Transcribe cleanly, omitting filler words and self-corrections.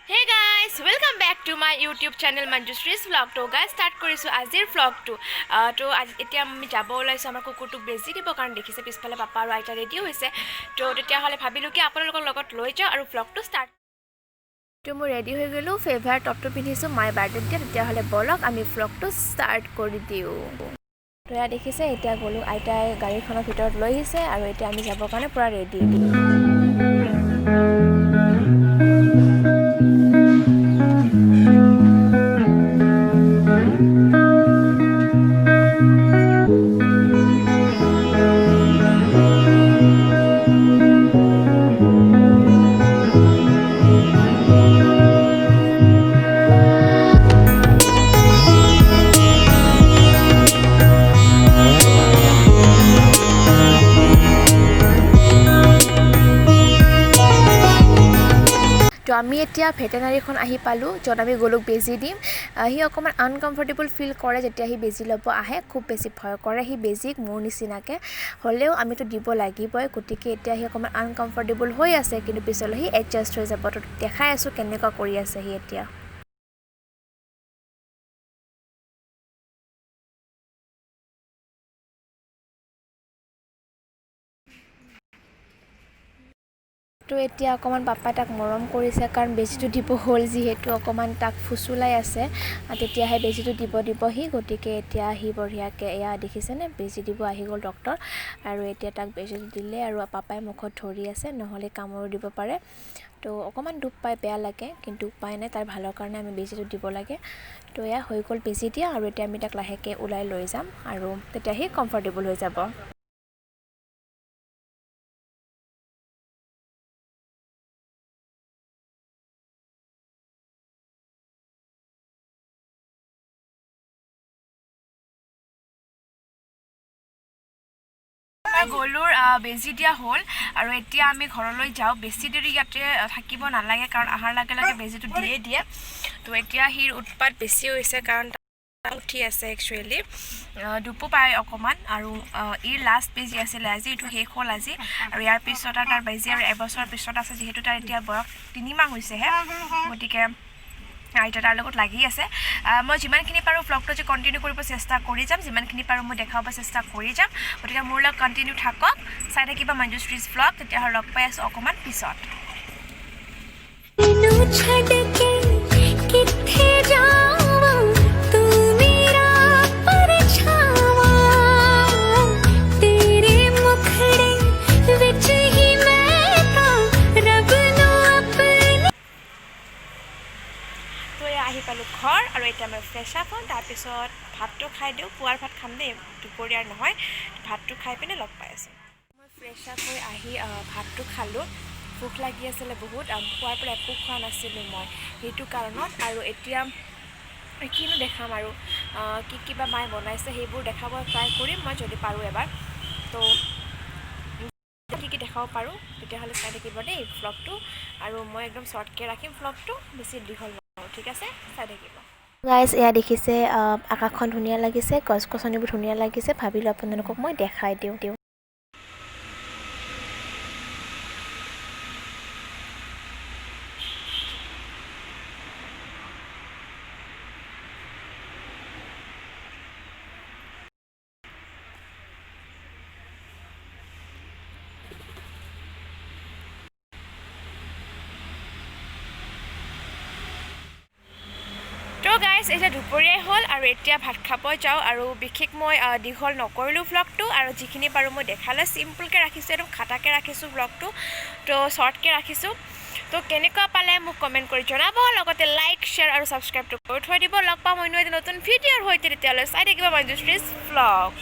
Hey guys, welcome back to my YouTube channel Manjushree's vlog. To guys start কৰিছো আজিৰ vlogটো তো এতিয়া আমি যাব ওলাইছো আমাৰ কুকুৰটোক বেজি দিব কাৰণ দেখিছে পিছফালে পাপা আৰু আইতা ৰেডি হৈছে তো তেতিয়া হলে ভাবিলো কি আপোনালোকৰ লগত লৈ যাও আৰু vlogটো start তো মই ৰেডি হৈ গলো ফেভাৰ টপটো পিন্ধিছো মাই বাৰ্থডে দিয়া তেতিয়া হলে বলক আমি vlogটো start কৰি দিও তো ইয়া দেখিছে এতিয়া গলো আইতাই গাড়ীখনৰ ভিতৰত লৈ আহিছে আৰু এতিয়া আমি যাব কাৰণে পুৰা ৰেডি তো আমি এতিয়া ভেটেনাৰীখন আহি পালো যত আমি গলুক বেজি দিম হি অকমান আনকমফৰ্টেবল ফিল কৰে যেতিয়া হি বেজি লব আহে খুব বেছি ভয় কৰে হি বেজিক মোৰ নিচিনাকে হলেও আমিতো দিব লাগিবই গতিকে এতিয়া হি অকমান আনকমফৰ্টেবল হৈ আছে কিন্তু পিছলৈ হি এডজাস্ট হৈ যাব তো দেখাই আছো কেনেকুৱা কৰি আছে হি এতিয়া তো এতিয়া অকমান পাপা তাক মৰম কৰিছে কাৰণ বেজিটো দিব হ'ল যিহেতু অকমান তাক ফুসুলাই আছে তেতিয়াহে বেজিটো দিবহি গতিকে এতিয়া হি বঢ়িয়াকে এয়া দেখিছেনে বেজি দিব আহি গ'ল ডক্টৰ আৰু এতিয়া তাক বেজিটো দিলে আৰু পাপাই মুখত ধৰি আছে নহলে কামোৰ দিব পাৰে তো অকমান দুখ পাই বেয়া লাগে কিন্তু উপায় নাই তাৰ ভালৰ কাৰণে আমি বেজিটো দিব লাগে তো এয়া হৈ গ'ল বেজি দিয়া আৰু এতিয়া আমি তাক লাহেকে উলাই লৈ যাম আৰু তেতিয়া হি কমফৰ্টেবল হৈ যাব গলুৰ বেজি দিয়া হ'ল আৰু এতিয়া আমি ঘৰলৈ যাওঁ বেছি দেৰি ইয়াতে থাকিব নালাগে কাৰণ আহাৰ লগে লগে বেজিটো দিয়ে তো এতিয়া হিৰ উৎপাত বেছি হৈছে কাৰণ উঠি আছে একচুৱেলি দুপো পায় অকমান আৰু ইৰ লাষ্ট বেজি আছিল আজি এইটো শেষ হ'ল আজি আৰু ইয়াৰ পিছত তাৰ বেজি আৰু এবছৰ পিছত আছে যিহেতু তাৰ এতিয়া বয়স 3 মাহ হৈছেহে গতিকে আইতা তাৰ লগত লাগি আছে মই যিমানখিনি পাৰো vlogটো যে কন্টিনিউ কৰিব চেষ্টা কৰি যাম যিমানখিনি পাৰো মই দেখাব চেষ্টা কৰি যাম গতিকে মোৰ লগত কন্টিনিউ থাকক চাই থাকিবা মঞ্জুশ্ৰীজ vlog তেতিয়া হল লগ পাই আছো অকমান পিছত আহি পালো ঘৰ আৰু এতিয়া মই ফ্ৰেছ আপ হম তাৰ পিছত ভাতটো খাই দিও পুৱাৰ ভাত খাম দেই দুপৰীয়াৰ নহয় ভাতটো খাই পিনে লগ পাই আছো মই ফ্ৰেছ আপ হৈ আহি ভাতটো খালো ভোক লাগি আছিলে বহুত পুৱাৰ পৰা একো খোৱা নাছিলো মই সেইটো কাৰণত আৰু এতিয়া কিনো দেখাম আৰু কিবা মায়ে বনাইছে সেইবোৰ দেখাব ট্ৰাই কৰিম মই যদি পাৰো এবাৰ তো কি দেখাব পাৰো তেতিয়াহ'লে চাই থাকিব দেই vlogটো আৰু মই একদম শৰ্টকে ৰাখিম vlogটো বেছি দীঘল নহয় ঠিক আছে চাই থাকিব গাইজ এয়া দেখিছে আকাশখন ধুনীয়া লাগিছে গছ-গছনিবোৰ ধুনীয়া লাগিছে ভাবিলো আপোনালোকক মই দেখাই দিওঁ তো গাইজ এতিয়া দুপৰীয়াই হ'ল আৰু এতিয়া ভাত খাব যাওঁ আৰু বিশেষ মই দীঘল নকৰিলোঁ vlogটো আৰু যিখিনি পাৰোঁ মই দেখালে চিম্পলকৈ ৰাখিছোঁ একদম খাটাকৈ ৰাখিছোঁ vlogটো তো শ্বৰ্টকৈ ৰাখিছোঁ তো কেনেকুৱা পালে মোক কমেণ্ট কৰি জনাব লগতে লাইক শ্বেয়াৰ আৰু ছাবস্ক্ৰাইবটো কৰি থৈ দিব লগ পাম অন্য এটা নতুন ভিডিঅ'ৰ সৈতে তেতিয়ালৈ চাই থাকিব মঞ্জুশ্ৰীজ vlog